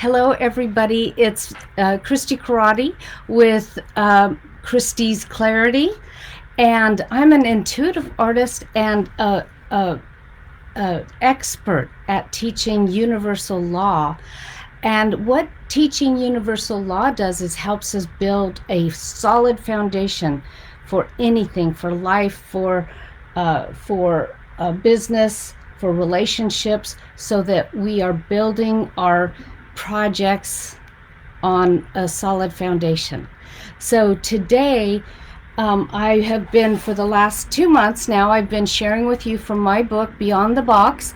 Hello, everybody. It's Christi Karate with Christie's Clarity, and I'm an intuitive artist and a expert at teaching universal law. And what teaching universal law does is helps us build a solid foundation for anything, for life, for business, for relationships, so that we are building our projects on a solid foundation. So today, I have been, for the last 2 months now, I've been sharing with you from my book, Beyond the Box.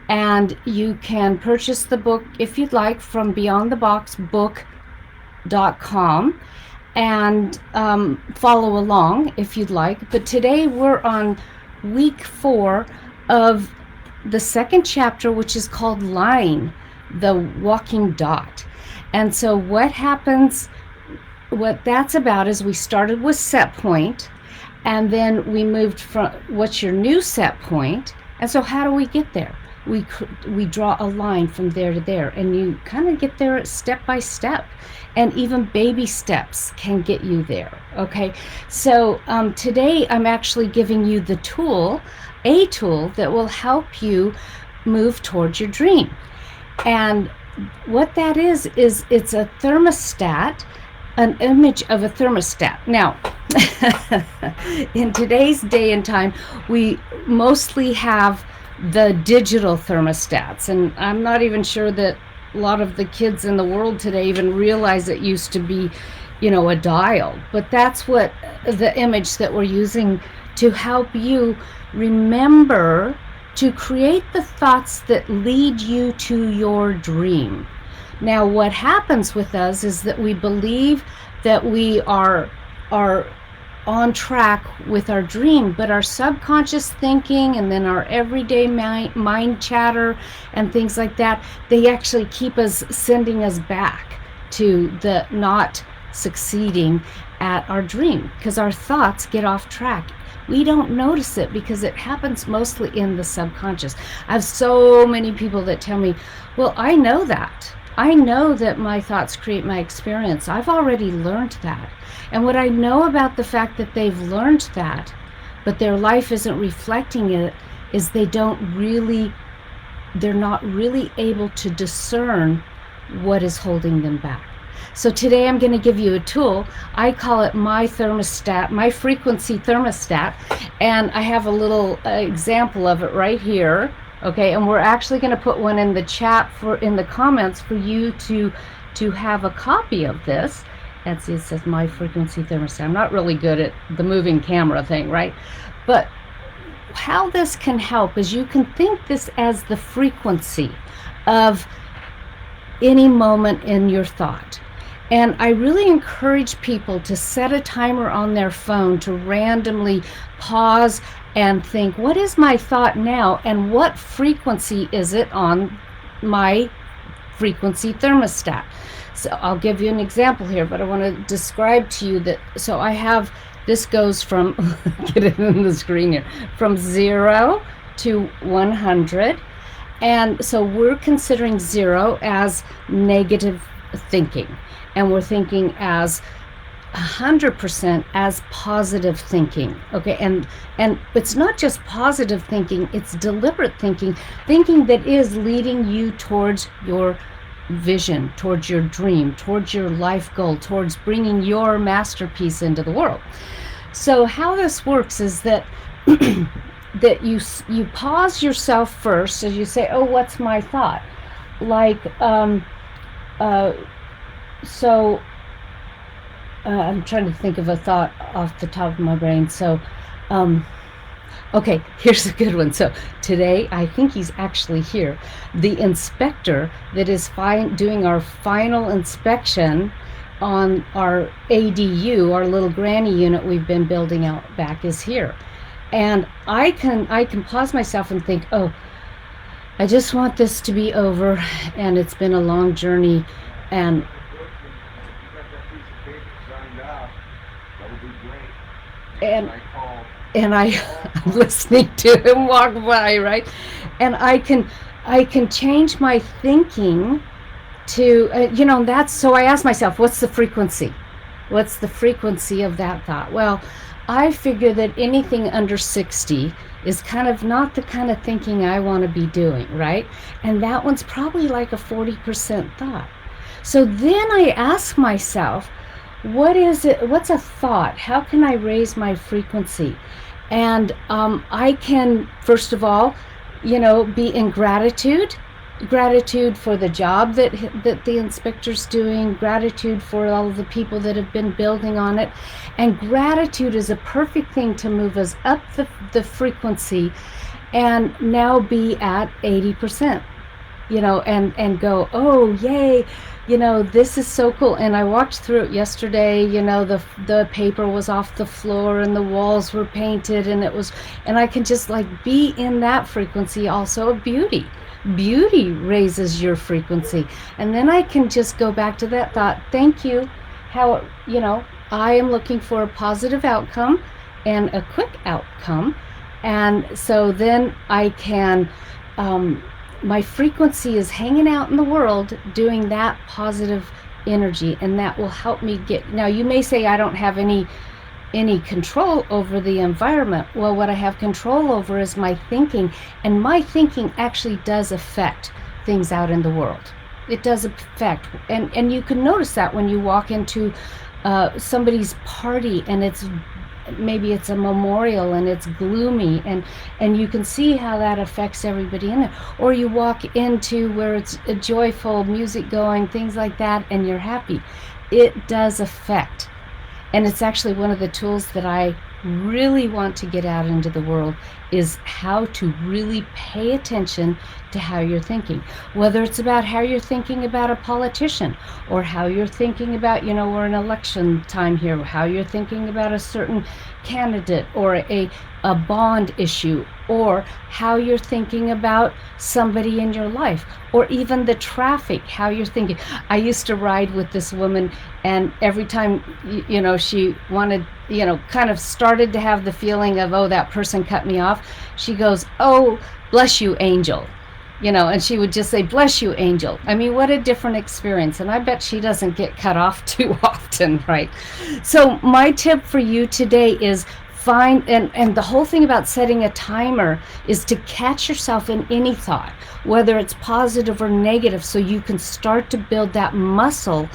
And you can purchase the book if you'd like from beyondtheboxbook.com and follow along if you'd like. But today we're on week 4 of the second chapter, which is called Line, the Walking Dot. And so what that's about is we started with set point, and then we moved from what's your new set point. And so how do we get there? We draw a line from there to there, and you kind of get there step by step, and even baby steps can get you there. Okay, so today I'm actually giving you a tool that will help you move towards your dream. And what that is it's a thermostat, an image of a thermostat. Now, in today's day and time, we mostly have the digital thermostats, and I'm not even sure that a lot of the kids in the world today even realize it used to be, a dial. But that's what the image that we're using to help you remember to create the thoughts that lead you to your dream. Now, what happens with us is that we believe that we are on track with our dream, but our subconscious thinking and then our everyday mind chatter and things like that, they actually keep us sending us back to the not succeeding at our dream, because our thoughts get off track. We don't notice it because it happens mostly in the subconscious. I have so many people that tell me, well, I know that my thoughts create my experience. I've already learned that. And what I know about the fact that they've learned that, but their life isn't reflecting it, is they're not really able to discern what is holding them back. So today I'm going to give you a tool. I call it My Thermostat, My Frequency Thermostat, and I have a little example of it right here. Okay, and we're actually going to put one in the chat in the comments for you to have a copy of this. And see, it says My Frequency Thermostat. I'm not really good at the moving camera thing, right? But how this can help is you can think this as the frequency of any moment in your thought. And I really encourage people to set a timer on their phone to randomly pause and think, what is my thought now, and what frequency is it on my frequency thermostat? So I'll give you an example here, but I want to describe to you that. So I have, this goes from, get it in the screen here, from 0 to 100. And so we're considering 0 as negative thinking, and we're thinking as 100% as positive thinking. Okay, and it's not just positive thinking, it's deliberate thinking that is leading you towards your vision, towards your dream, towards your life goal, towards bringing your masterpiece into the world. So how this works is that that you pause yourself first as you say, oh, what's my thought? Like I'm trying to think of a thought off the top of my brain. So, okay, here's a good one. So today, I think he's actually here. The inspector that is doing our final inspection on our ADU, our little granny unit we've been building out back, is here. And I can pause myself and think, oh, I just want this to be over, and it's been a long journey, and I'm listening to him walk by, right? And I can change my thinking to, that's, so I asked myself, what's the frequency? What's the frequency of that thought? Well, I figure that anything under 60 is kind of not the kind of thinking I want to be doing, right? And that one's probably like a 40% thought. So then I ask myself, what is it? What's a thought? How can I raise my frequency? And I can, first of all, be in gratitude for the job that the inspector's doing, gratitude for all of the people that have been building on it. And gratitude is a perfect thing to move us up the frequency and now be at 80%, and go, oh, yay, this is so cool. And I walked through it yesterday, the paper was off the floor and the walls were painted, and I can just like be in that frequency also of beauty. Beauty raises your frequency. And then I can just go back to that thought, thank you, how, I am looking for a positive outcome and a quick outcome. And so then I can, my frequency is hanging out in the world doing that positive energy, and that will help me get. Now you may say I don't have any control over the environment. Well, what I have control over is my thinking, and my thinking actually does affect things out in the world. It does affect, and you can notice that when you walk into somebody's party and maybe it's a memorial and it's gloomy, and you can see how that affects everybody in there. Or you walk into where it's a joyful music going, things like that, and you're happy. It does affect. And it's actually one of the tools that I really want to get out into the world, is how to really pay attention to how you're thinking. Whether it's about how you're thinking about a politician, or how you're thinking about, we're in election time here, how you're thinking about a certain candidate or a bond issue, or how you're thinking about somebody in your life, or even the traffic, how you're thinking. I used to ride with this woman, and every time, she wanted, kind of started to have the feeling of, oh, that person cut me off, she goes, oh, bless you, angel. And she would just say, bless you, angel. I mean, what a different experience. And I bet she doesn't get cut off too often, right? So my tip for you today is find, and the whole thing about setting a timer is to catch yourself in any thought, whether it's positive or negative, so you can start to build that muscle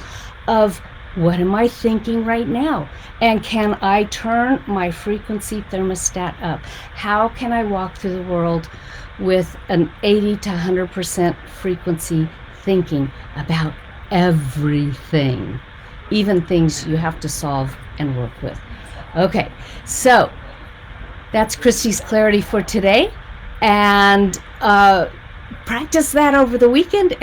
of, what am I thinking right now? And can I turn my frequency thermostat up? How can I walk through the world with an 80 to 100% frequency thinking about everything, even things you have to solve and work with? Okay, so that's Christi's clarity for today, and practice that over the weekend.